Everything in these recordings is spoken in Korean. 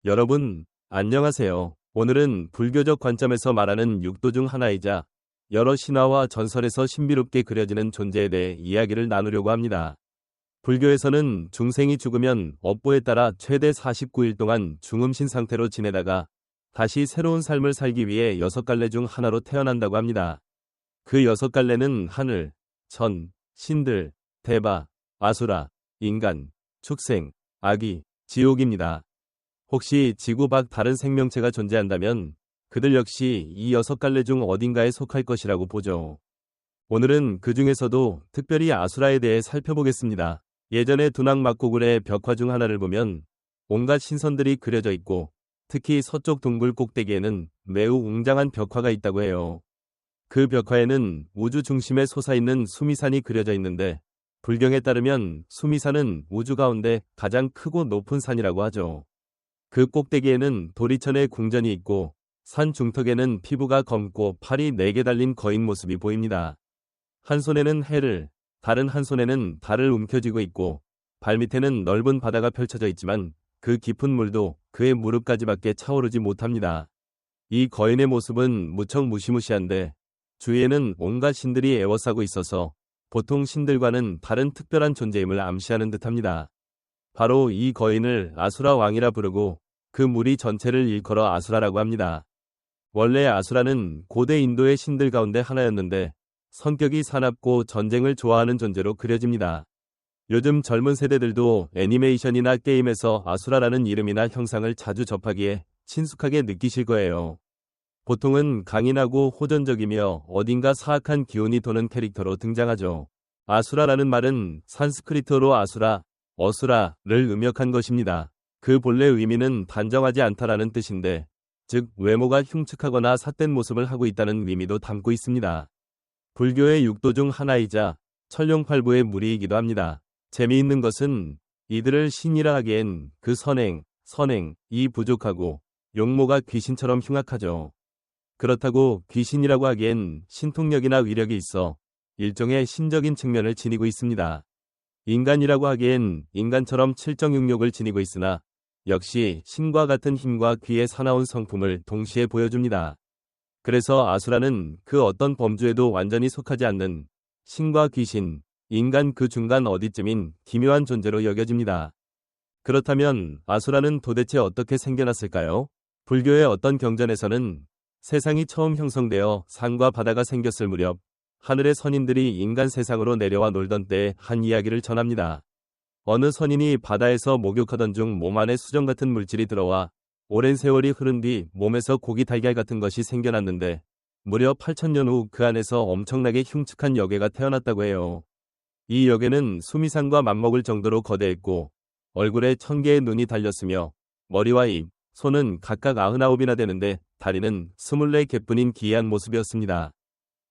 여러분, 안녕하세요. 오늘은 불교적 관점에서 말하는 육도 중 하나이자 여러 신화와 전설에서 신비롭게 그려지는 존재에 대해 이야기를 나누려고 합니다. 불교에서는 중생이 죽으면 업보에 따라 최대 49일 동안 중음신 상태로 지내다가 다시 새로운 삶을 살기 위해 6갈래 중 하나로 태어난다고 합니다. 그 6갈래는 하늘, 전, 신들, 대바, 아수라, 인간, 축생, 아기, 지옥입니다. 혹시 지구 밖 다른 생명체가 존재한다면 그들 역시 이 6갈래 중 어딘가에 속할 것이라고 보죠. 오늘은 그 중에서도 특별히 아수라에 대해 살펴보겠습니다. 예전에 두낙막고굴의 벽화 중 하나를 보면 온갖 신선들이 그려져 있고 특히 서쪽 동굴 꼭대기에는 매우 웅장한 벽화가 있다고 해요. 그 벽화에는 우주 중심에 솟아있는 수미산이 그려져 있는데 불경에 따르면 수미산은 우주 가운데 가장 크고 높은 산이라고 하죠. 그 꼭대기에는 도리천의 궁전이 있고 산 중턱에는 피부가 검고 팔이 4개 달린 거인 모습이 보입니다. 한 손에는 해를, 다른 한 손에는 달을 움켜쥐고 있고 발밑에는 넓은 바다가 펼쳐져 있지만 그 깊은 물도 그의 무릎까지밖에 차오르지 못합니다. 이 거인의 모습은 무척 무시무시한데 주위에는 온갖 신들이 에워싸고 있어서 보통 신들과는 다른 특별한 존재임을 암시하는 듯합니다. 바로 이 거인을 아수라 왕이라 부르고 그 무리 전체를 일컬어 아수라라고 합니다. 원래 아수라는 고대 인도의 신들 가운데 하나였는데 성격이 사납고 전쟁을 좋아하는 존재로 그려집니다. 요즘 젊은 세대들도 애니메이션이나 게임에서 아수라라는 이름이나 형상을 자주 접하기에 친숙하게 느끼실 거예요. 보통은 강인하고 호전적이며 어딘가 사악한 기운이 도는 캐릭터로 등장하죠. 아수라라는 말은 산스크리트어로 아수라, 어수라를 음역한 것입니다. 그 본래 의미는 단정하지 않다라는 뜻인데, 즉 외모가 흉측하거나 삿된 모습을 하고 있다는 의미도 담고 있습니다. 불교의 육도 중 하나이자 천룡팔부의 무리이기도 합니다. 재미있는 것은 이들을 신이라 하기엔 그 선행이 부족하고 용모가 귀신처럼 흉악하죠. 그렇다고 귀신이라고 하기엔 신통력이나 위력이 있어 일종의 신적인 측면을 지니고 있습니다. 인간이라고 하기엔 인간처럼 칠정육력을 지니고 있으나 역시 신과 같은 힘과 귀의 사나운 성품을 동시에 보여줍니다. 그래서 아수라는 그 어떤 범주에도 완전히 속하지 않는 신과 귀신, 인간 그 중간 어디쯤인 기묘한 존재로 여겨집니다. 그렇다면 아수라는 도대체 어떻게 생겨났을까요? 불교의 어떤 경전에서는 세상이 처음 형성되어 산과 바다가 생겼을 무렵 하늘의 선인들이 인간 세상으로 내려와 놀던 때의 한 이야기를 전합니다. 어느 선인이 바다에서 목욕하던 중 몸 안에 수정 같은 물질이 들어와 오랜 세월이 흐른 뒤 몸에서 고기 달걀 같은 것이 생겨났는데 무려 8,000년 후 그 안에서 엄청나게 흉측한 여괴가 태어났다고 해요. 이 여괴는 수미산과 맞먹을 정도로 거대했고 얼굴에 1000개의 눈이 달렸으며 머리와 입, 손은 각각 99이나 되는데 다리는 24개뿐인 기이한 모습이었습니다.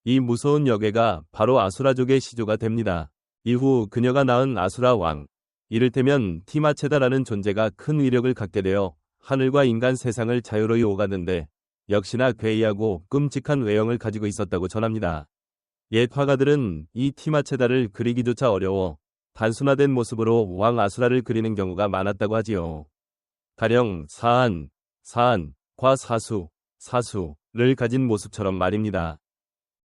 이 무서운 여괴가 바로 아수라족의 시조가 됩니다. 이후 그녀가 낳은 아수라 왕, 이를테면 티마체다라는 존재가 큰 위력을 갖게 되어 하늘과 인간 세상을 자유로이 오가는데 역시나 괴이하고 끔찍한 외형을 가지고 있었다고 전합니다. 옛 화가들은 이 티마체다를 그리기조차 어려워 단순화된 모습으로 왕 아수라를 그리는 경우가 많았다고 하지요. 가령 사안, 과 사수를 가진 모습처럼 말입니다.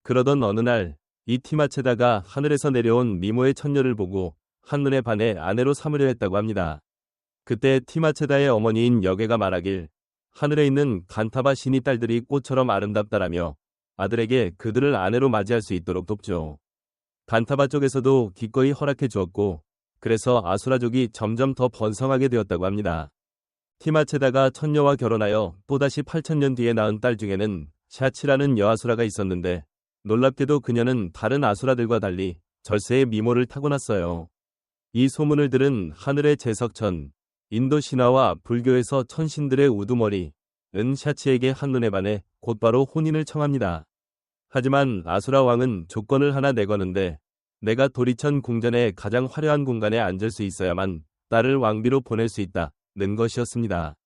그러던 어느 날 이 티마체다가 하늘에서 내려온 미모의 천녀를 보고 한눈에 반해 아내로 삼으려 했다고 합니다. 그때 티마체다의 어머니인 여괴가 말하길 하늘에 있는 간타바 신이 딸들이 꽃처럼 아름답다라며 아들에게 그들을 아내로 맞이할 수 있도록 돕죠. 간타바 쪽에서도 기꺼이 허락해 주었고 그래서 아수라족이 점점 더 번성하게 되었다고 합니다. 티마체다가 천녀와 결혼하여 또다시 8,000년 뒤에 낳은 딸 중에는 샤치라는 여아수라가 있었는데 놀랍게도 그녀는 다른 아수라들과 달리 절세의 미모를 타고났어요. 이 소문을 들은 하늘의 제석천, 인도 신화와 불교에서 천신들의 우두머리, 샤치에게 한눈에 반해 곧바로 혼인을 청합니다. 하지만 아수라 왕은 조건을 하나 내거는데 내가 도리천 궁전의 가장 화려한 공간에 앉을 수 있어야만 딸을 왕비로 보낼 수 있다는 것이었습니다.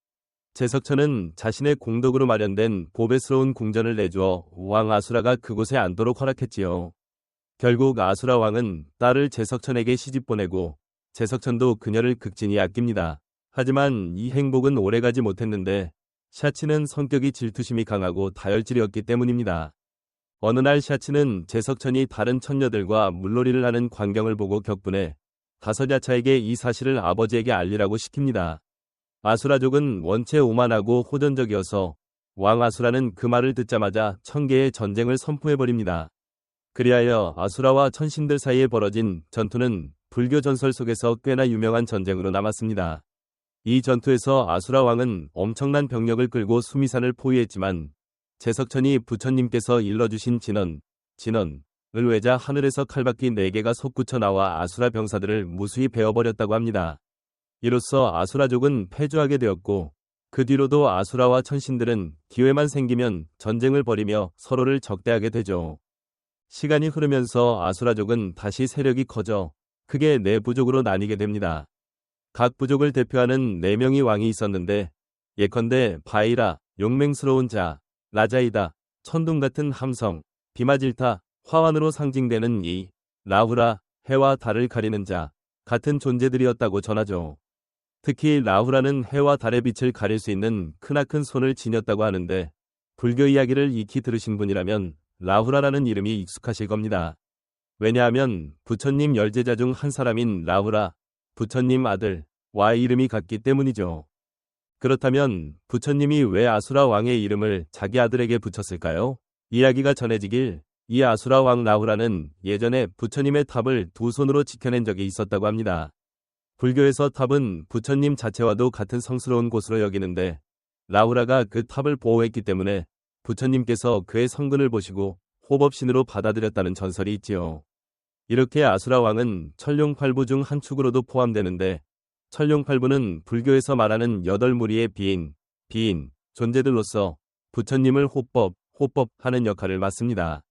제석천은 자신의 공덕으로 마련된 보배스러운 궁전을 내주어 왕 아수라가 그곳에 앉도록 허락했지요. 결국 아수라 왕은 딸을 제석천에게 시집 보내고 제석천도 그녀를 극진히 아낍니다. 하지만 이 행복은 오래가지 못했는데 샤치는 성격이 질투심이 강하고 다혈질이었기 때문입니다. 어느 날 샤치는 제석천이 다른 처녀들과 물놀이를 하는 광경을 보고 격분해 다섯야차에게 이 사실을 아버지에게 알리라고 시킵니다. 아수라족은 원체 오만하고 호전적이어서 왕 아수라는 그 말을 듣자마자 천개의 전쟁을 선포해버립니다. 그리하여 아수라와 천신들 사이에 벌어진 전투는 불교 전설 속에서 꽤나 유명한 전쟁으로 남았습니다. 이 전투에서 아수라 왕은 엄청난 병력을 끌고 수미산을 포위했지만 제석천이 부처님께서 일러주신 진언을 외자 하늘에서 칼바퀴 4개가 솟구쳐 나와 아수라 병사들을 무수히 베어버렸다고 합니다. 이로써 아수라족은 패주하게 되었고 그 뒤로도 아수라와 천신들은 기회만 생기면 전쟁을 벌이며 서로를 적대하게 되죠. 시간이 흐르면서 아수라족은 다시 세력이 커져 크게 4부족으로 나뉘게 됩니다. 각 부족을 대표하는 4명의 왕이 있었는데 예컨대 바이라, 용맹스러운 자, 라자이다, 천둥 같은 함성, 비마질타, 화환으로 상징되는 이, 라후라, 해와 달을 가리는 자 같은 존재들이었다고 전하죠. 특히 라후라는 해와 달의 빛을 가릴 수 있는 크나큰 손을 지녔다고 하는데 불교 이야기를 익히 들으신 분이라면 라후라라는 이름이 익숙하실 겁니다. 왜냐하면 부처님 10제자 중 한 사람인 라후라, 부처님 아들와의 이름이 같기 때문이죠. 그렇다면 부처님이 왜 아수라 왕의 이름을 자기 아들에게 붙였을까요? 이야기가 전해지길 이 아수라 왕 라후라는 예전에 부처님의 탑을 2손으로 지켜낸 적이 있었다고 합니다. 불교에서 탑은 부처님 자체와도 같은 성스러운 곳으로 여기는데 라후라가 그 탑을 보호했기 때문에 부처님께서 그의 성근을 보시고 호법신으로 받아들였다는 전설이 있지요. 이렇게 아수라 왕은 천룡팔부 중 한 축으로도 포함되는데 천룡팔부는 불교에서 말하는 8무리의 비인 존재들로서 부처님을 호법하는 역할을 맡습니다.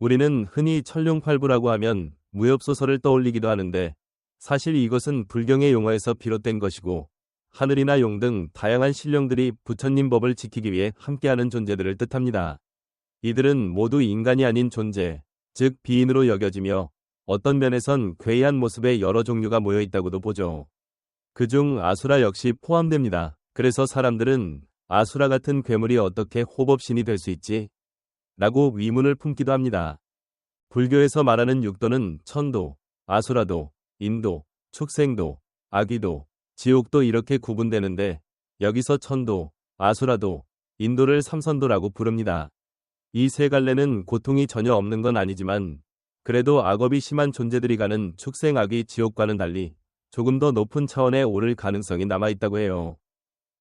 우리는 흔히 천룡팔부라고 하면 무협소설을 떠올리기도 하는데 사실 이것은 불경의 용어에서 비롯된 것이고 하늘이나 용 등 다양한 신령들이 부처님 법을 지키기 위해 함께하는 존재들을 뜻합니다. 이들은 모두 인간이 아닌 존재, 즉 비인으로 여겨지며 어떤 면에선 괴이한 모습의 여러 종류가 모여 있다고도 보죠. 그중 아수라 역시 포함됩니다. 그래서 사람들은 아수라 같은 괴물이 어떻게 호법신이 될 수 있지? 라고 위문을 품기도 합니다. 불교에서 말하는 육도는 천도, 아수라도, 인도, 축생도, 아귀도, 지옥도 이렇게 구분되는데 여기서 천도, 아수라도, 인도를 삼선도라고 부릅니다. 이 세 갈래는 고통이 전혀 없는 건 아니지만 그래도 악업이 심한 존재들이 가는 축생 아귀 지옥과는 달리 조금 더 높은 차원에 오를 가능성이 남아있다고 해요.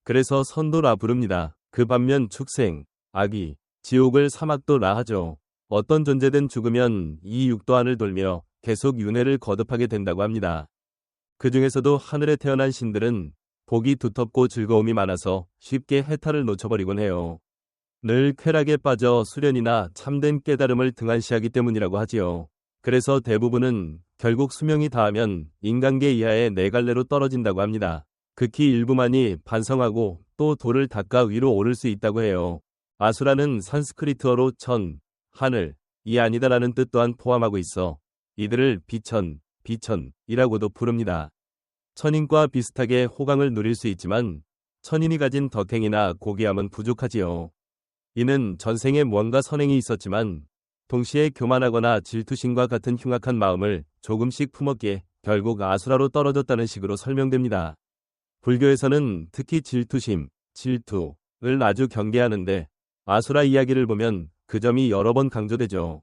그래서 선도라 부릅니다. 그 반면 축생, 아귀, 지옥을 사막도라 하죠. 어떤 존재든 죽으면 이 육도 안을 돌며 계속 윤회를 거듭하게 된다고 합니다. 그 중에서도 하늘에 태어난 신들은 복이 두텁고 즐거움이 많아서 쉽게 해탈을 놓쳐버리곤 해요. 늘 쾌락에 빠져 수련이나 참된 깨달음을 등한시하기 때문이라고 하지요. 그래서 대부분은 결국 수명이 다하면 인간계 이하의 4갈래로 떨어진다고 합니다. 극히 일부만이 반성하고 또 돌을 닦아 위로 오를 수 있다고 해요. 아수라는 산스크리트어로 천, 하늘, 이 아니다라는 뜻 또한 포함하고 있어 이들을 비천이라고도 부릅니다. 천인과 비슷하게 호강을 누릴 수 있지만 천인이 가진 덕행이나 고귀함은 부족하지요. 이는 전생에 무언가 선행이 있었지만 동시에 교만하거나 질투심과 같은 흉악한 마음을 조금씩 품었기에 결국 아수라로 떨어졌다는 식으로 설명됩니다. 불교에서는 특히 질투심, 질투를 아주 경계하는데 아수라 이야기를 보면 그 점이 여러 번 강조되죠.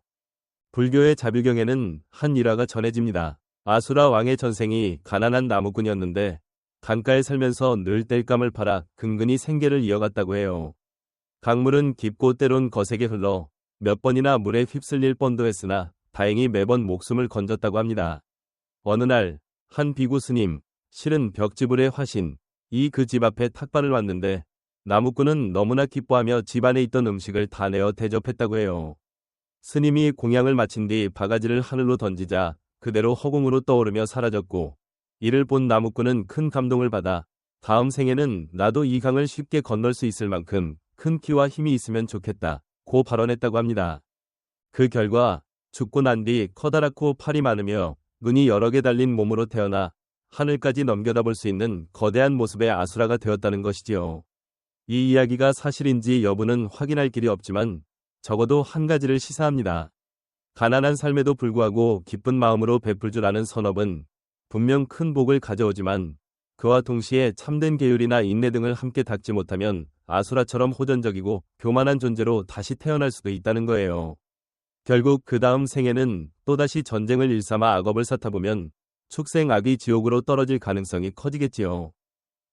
불교의 자비경에는 한 일화가 전해집니다. 아수라 왕의 전생이 가난한 나무꾼이었는데 강가에 살면서 늘 땔감을 팔아 근근히 생계를 이어갔다고 해요. 강물은 깊고 때론 거세게 흘러 몇 번이나 물에 휩쓸릴 뻔도 했으나 다행히 매번 목숨을 건졌다고 합니다. 어느 날 한 비구 스님, 실은 벽지불의 화신, 이 그 집 앞에 탁발을 왔는데 나무꾼은 너무나 기뻐하며 집안에 있던 음식을 다 내어 대접했다고 해요. 스님이 공양을 마친 뒤 바가지를 하늘로 던지자 그대로 허공으로 떠오르며 사라졌고 이를 본 나무꾼은 큰 감동을 받아 다음 생에는 나도 이 강을 쉽게 건널 수 있을 만큼 큰 키와 힘이 있으면 좋겠다 고 발언했다고 합니다. 그 결과 죽고 난 뒤 커다랗고 팔이 많으며 눈이 여러 개 달린 몸으로 태어나 하늘까지 넘겨다볼 수 있는 거대한 모습의 아수라가 되었다는 것이지요. 이 이야기가 사실인지 여부는 확인할 길이 없지만 적어도 한 가지를 시사합니다. 가난한 삶에도 불구하고 기쁜 마음으로 베풀 줄 아는 선업은 분명 큰 복을 가져오지만 그와 동시에 참된 계율이나 인내 등을 함께 닦지 못하면 아수라처럼 호전적이고 교만한 존재로 다시 태어날 수도 있다는 거예요. 결국 그 다음 생에는 또다시 전쟁을 일삼아 악업을 쌓다보면 축생악의 지옥으로 떨어질 가능성이 커지겠지요.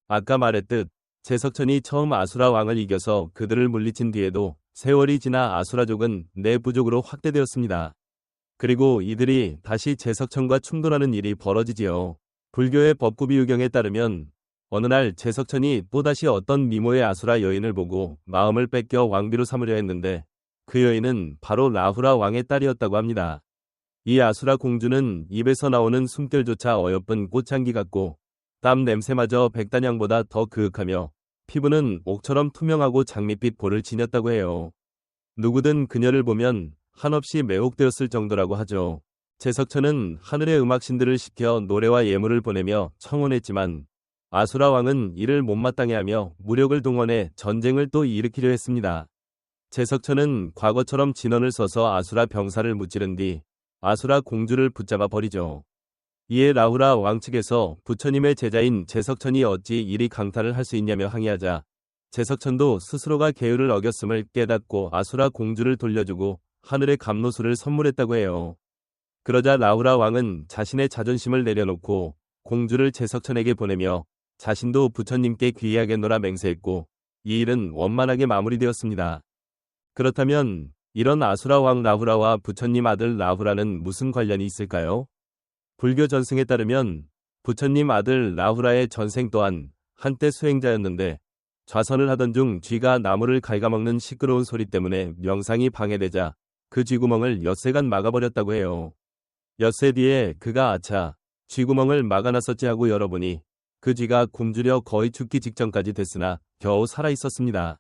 아까 말했듯 제석천이 처음 아수라 왕을 이겨서 그들을 물리친 뒤에도 세월이 지나 아수라족은 내부족으로 확대되었습니다. 그리고 이들이 다시 제석천과 충돌하는 일이 벌어지지요. 불교의 법구비유경에 따르면 어느 날 제석천이 또다시 어떤 미모의 아수라 여인을 보고 마음을 뺏겨 왕비로 삼으려 했는데 그 여인은 바로 라후라 왕의 딸이었다고 합니다. 이 아수라 공주는 입에서 나오는 숨결조차 어여쁜 꽃향기 같고 땀 냄새마저 백단향보다 더 그윽하며 피부는 옥처럼 투명하고 장밋빛 볼을 지녔다고 해요. 누구든 그녀를 보면 한없이 매혹되었을 정도라고 하죠. 제석천은 하늘의 음악신들을 시켜 노래와 예물을 보내며 청혼했지만 아수라 왕은 이를 못마땅해 하며 무력을 동원해 전쟁을 또 일으키려 했습니다. 제석천은 과거처럼 진언을 써서 아수라 병사를 무찌른 뒤 아수라 공주를 붙잡아 버리죠. 이에 라후라 왕 측에서 부처님의 제자인 제석천이 어찌 이리 강탈을 할 수 있냐며 항의하자 제석천도 스스로가 계율을 어겼음을 깨닫고 아수라 공주를 돌려주고 하늘의 감로수를 선물했다고 해요. 그러자 라후라 왕은 자신의 자존심을 내려놓고 공주를 제석천에게 보내며 자신도 부처님께 귀의하겠노라 맹세했고 이 일은 원만하게 마무리되었습니다. 그렇다면 이런 아수라 왕 라후라와 부처님 아들 라후라는 무슨 관련이 있을까요? 불교 전승에 따르면 부처님 아들 라후라의 전생 또한 한때 수행자였는데 좌선을 하던 중 쥐가 나무를 갉아먹는 시끄러운 소리 때문에 명상이 방해되자 그 쥐구멍을 엿새간 막아버렸다고 해요. 엿새 뒤에 그가 아차, 쥐구멍을 막아놨었지 하고 열어보니 그 쥐가 굶주려 거의 죽기 직전까지 됐으나 겨우 살아있었습니다.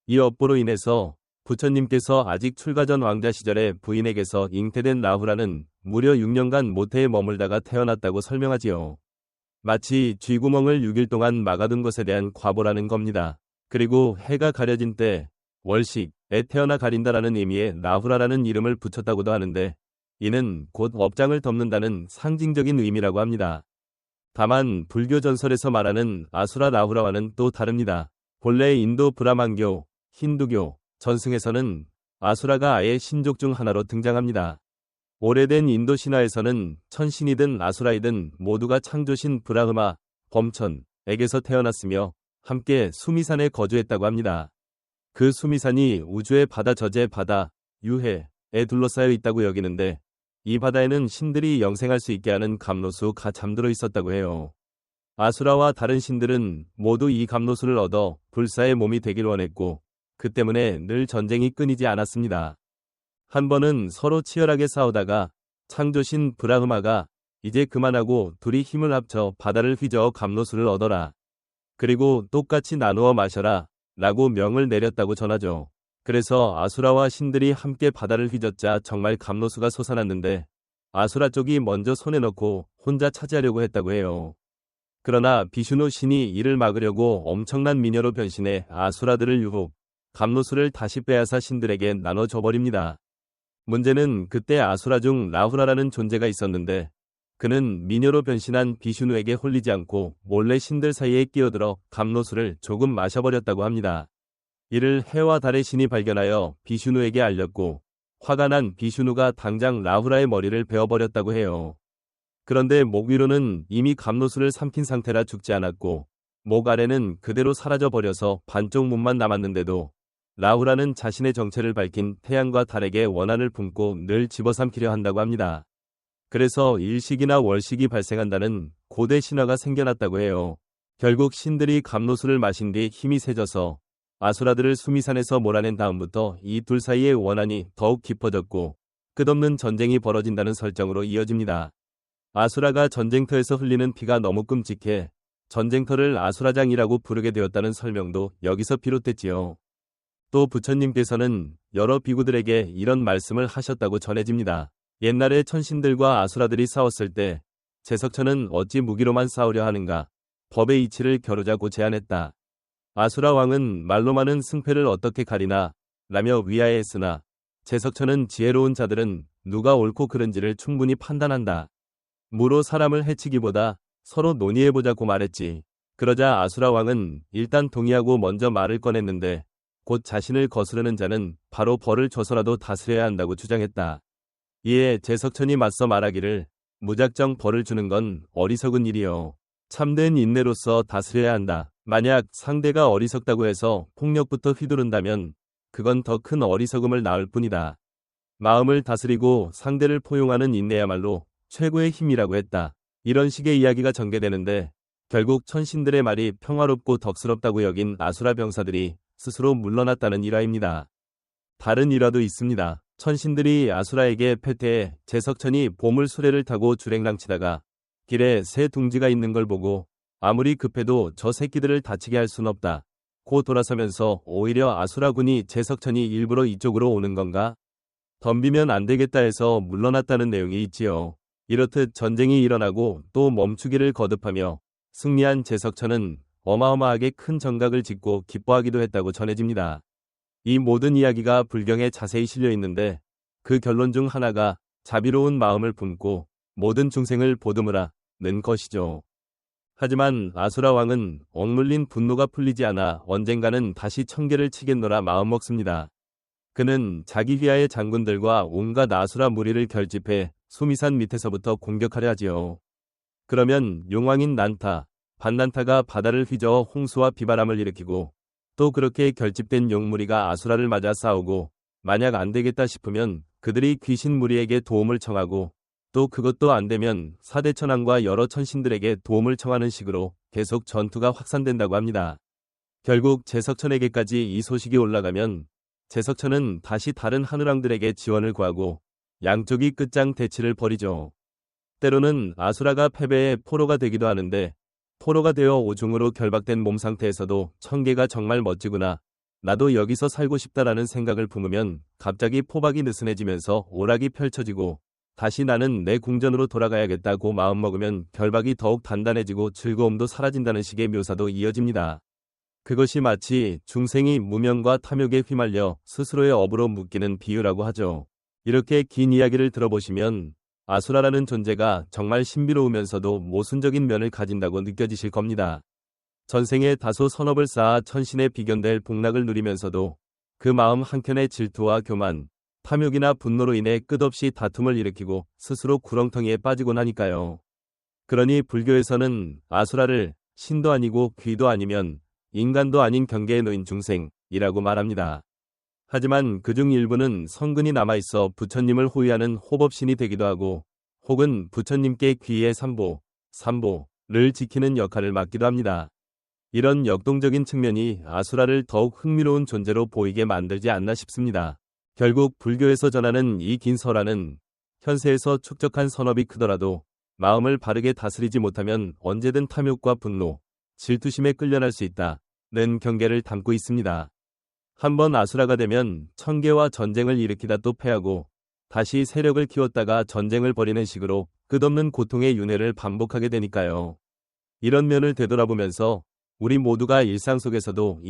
이 업보로 인해서 부처님께서 아직 출가 전 왕자 시절에 부인에게서 잉태된 라후라는 무려 6년간 모태에 머물다가 태어났다고 설명하지요. 마치 쥐구멍을 6일 동안 막아둔 것에 대한 과보라는 겁니다. 그리고 해가 가려진 때 월식에 태어나 가린다라는 의미의 라후라라는 이름을 붙였다고도 하는데 이는 곧 업장을 덮는다는 상징적인 의미라고 합니다. 다만 불교 전설에서 말하는 아수라 라후라와는 또 다릅니다. 본래 인도 브라만교, 힌두교, 전승에서는 아수라가 아예 신족 중 하나로 등장합니다. 오래된 인도 신화에서는 천신이든 아수라이든 모두가 창조신 브라흐마, 범천에게서 태어났으며 함께 수미산에 거주했다고 합니다. 그 수미산이 우주의 바다 저제 바다, 유해에 둘러싸여 있다고 여기는데 이 바다에는 신들이 영생할 수 있게 하는 감로수가 잠들어 있었다고 해요. 아수라와 다른 신들은 모두 이 감로수를 얻어 불사의 몸이 되길 원했고 그 때문에 늘 전쟁이 끊이지 않았습니다. 한 번은 서로 치열하게 싸우다가 창조신 브라흐마가 이제 그만하고 둘이 힘을 합쳐 바다를 휘저어 감로수를 얻어라. 그리고 똑같이 나누어 마셔라 라고 명을 내렸다고 전하죠. 그래서 아수라와 신들이 함께 바다를 휘젓자 정말 감로수가 솟아났는데 아수라 쪽이 먼저 손에 넣고 혼자 차지하려고 했다고 해요. 그러나 비슈누 신이 이를 막으려고 엄청난 미녀로 변신해 아수라들을 유혹, 감로수를 다시 빼앗아 신들에게 나눠줘버립니다. 문제는 그때 아수라 중 라후라라는 존재가 있었는데 그는 미녀로 변신한 비슈누에게 홀리지 않고 몰래 신들 사이에 끼어들어 감로수를 조금 마셔버렸다고 합니다. 이를 해와 달의 신이 발견하여 비슈누에게 알렸고 화가 난 비슈누가 당장 라후라의 머리를 베어버렸다고 해요. 그런데 목 위로는 이미 감로수를 삼킨 상태라 죽지 않았고 목 아래는 그대로 사라져버려서 반쪽 몸만 남았는데도 라후라는 자신의 정체를 밝힌 태양과 달에게 원한을 품고 늘 집어삼키려 한다고 합니다. 그래서 일식이나 월식이 발생한다는 고대 신화가 생겨났다고 해요. 결국 신들이 감로수를 마신 뒤 힘이 세져서 아수라들을 수미산에서 몰아낸 다음부터 이 둘 사이의 원한이 더욱 깊어졌고 끝없는 전쟁이 벌어진다는 설정으로 이어집니다. 아수라가 전쟁터에서 흘리는 피가 너무 끔찍해 전쟁터를 아수라장이라고 부르게 되었다는 설명도 여기서 비롯됐지요. 또 부처님께서는 여러 비구들에게 이런 말씀을 하셨다고 전해집니다. 옛날에 천신들과 아수라들이 싸웠을 때 제석천은 어찌 무기로만 싸우려 하는가? 법의 이치를 겨루자고 제안했다. 아수라 왕은 말로만은 승패를 어떻게 가리나 라며 위하했으나 제석천은 지혜로운 자들은 누가 옳고 그른지를 충분히 판단한다. 무로 사람을 해치기보다 서로 논의해보자고 말했지. 그러자 아수라 왕은 일단 동의하고 먼저 말을 꺼냈는데 곧 자신을 거스르는 자는 바로 벌을 줘서라도 다스려야 한다고 주장했다. 이에 제석천이 맞서 말하기를 무작정 벌을 주는 건 어리석은 일이요. 참된 인내로서 다스려야 한다. 만약 상대가 어리석다고 해서 폭력부터 휘두른다면 그건 더 큰 어리석음을 낳을 뿐이다. 마음을 다스리고 상대를 포용하는 인내야말로 최고의 힘이라고 했다. 이런 식의 이야기가 전개되는데 결국 천신들의 말이 평화롭고 덕스럽다고 여긴 아수라 병사들이 스스로 물러났다는 일화입니다. 다른 일화도 있습니다. 천신들이 아수라에게 패퇴해 제석천이 보물 수레를 타고 주랭랑치다가 길에 새 둥지가 있는 걸 보고 아무리 급해도 저 새끼들을 다치게 할 순 없다. 고 돌아서면서 오히려 아수라군이 제석천이 일부러 이쪽으로 오는 건가? 덤비면 안 되겠다 해서 물러났다는 내용이 있지요. 이렇듯 전쟁이 일어나고 또 멈추기를 거듭하며 승리한 제석천은 어마어마하게 큰 정각을 짓고 기뻐하기도 했다고 전해집니다. 이 모든 이야기가 불경에 자세히 실려 있는데 그 결론 중 하나가 자비로운 마음을 품고 모든 중생을 보듬으라는 것이죠. 하지만 아수라 왕은 억눌린 분노가 풀리지 않아 언젠가는 다시 청계를 치겠노라 마음먹습니다. 그는 자기 휘하의 장군들과 온갖 아수라 무리를 결집해 수미산 밑에서부터 공격하려 하지요. 그러면 용왕인 난타, 반난타가 바다를 휘저어 홍수와 비바람을 일으키고 또 그렇게 결집된 용무리가 아수라를 맞아 싸우고 만약 안 되겠다 싶으면 그들이 귀신 무리에게 도움을 청하고 또 그것도 안 되면 사대천왕과 여러 천신들에게 도움을 청하는 식으로 계속 전투가 확산된다고 합니다. 결국 제석천에게까지 이 소식이 올라가면 제석천은 다시 다른 하늘왕들에게 지원을 구하고 양쪽이 끝장 대치를 벌이죠. 때로는 아수라가 패배해 포로가 되기도 하는데 포로가 되어 오중으로 결박된 몸 상태에서도 청계가 정말 멋지구나. 나도 여기서 살고 싶다라는 생각을 품으면 갑자기 포박이 느슨해지면서 오락이 펼쳐지고 다시 나는 내 궁전으로 돌아가야겠다고 마음먹으면 결박이 더욱 단단해지고 즐거움도 사라진다는 식의 묘사도 이어집니다. 그것이 마치 중생이 무명과 탐욕에 휘말려 스스로의 업으로 묶이는 비유라고 하죠. 이렇게 긴 이야기를 들어보시면 아수라라는 존재가 정말 신비로우면서도 모순적인 면을 가진다고 느껴지실 겁니다. 전생에 다소 선업을 쌓아 천신에 비견될 복락을 누리면서도 그 마음 한켠에 질투와 교만, 탐욕이나 분노로 인해 끝없이 다툼을 일으키고 스스로 구렁텅이에 빠지곤 하니까요. 그러니 불교에서는 아수라를 신도 아니고 귀도 아니면 인간도 아닌 경계에 놓인 중생이라고 말합니다. 하지만 그중 일부는 성근이 남아있어 부처님을 호위하는 호법신이 되기도 하고 혹은 부처님께 귀의 삼보를 지키는 역할을 맡기도 합니다. 이런 역동적인 측면이 아수라를 더욱 흥미로운 존재로 보이게 만들지 않나 싶습니다. 결국 불교에서 전하는 이 긴 설화는 현세에서 축적한 선업이 크더라도 마음을 바르게 다스리지 못하면 언제든 탐욕과 분노, 질투심에 끌려날 수 있다는 경계를 담고 있습니다. 한번 아수라가 되면 청계와 전쟁을 일으키다 또 패하고 다시 세력을 키웠다가 전쟁을 벌이는 식으로 끝없는 고통의 윤회를 반복하게 되니까요. 이런 면을 되돌아보면서 우리 모두가 일상 속에서도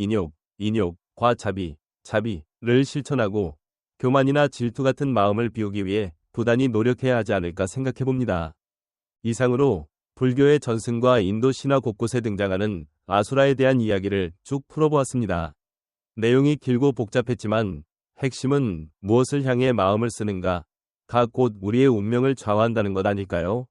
인욕과 자비를 실천하고 교만이나 질투 같은 마음을 비우기 위해 부단히 노력해야 하지 않을까 생각해봅니다. 이상으로 불교의 전승과 인도 신화 곳곳에 등장하는 아수라에 대한 이야기를 쭉 풀어보았습니다. 내용이 길고 복잡했지만 핵심은 무엇을 향해 마음을 쓰는가가 곧 우리의 운명을 좌우한다는 것 아닐까요?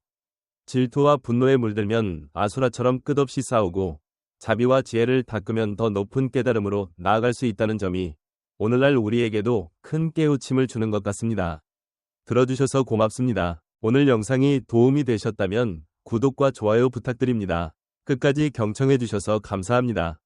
질투와 분노에 물들면 아수라처럼 끝없이 싸우고 자비와 지혜를 닦으면 더 높은 깨달음으로 나아갈 수 있다는 점이 오늘날 우리에게도 큰 깨우침을 주는 것 같습니다. 들어주셔서 고맙습니다. 오늘 영상이 도움이 되셨다면 구독과 좋아요 부탁드립니다. 끝까지 경청해주셔서 감사합니다.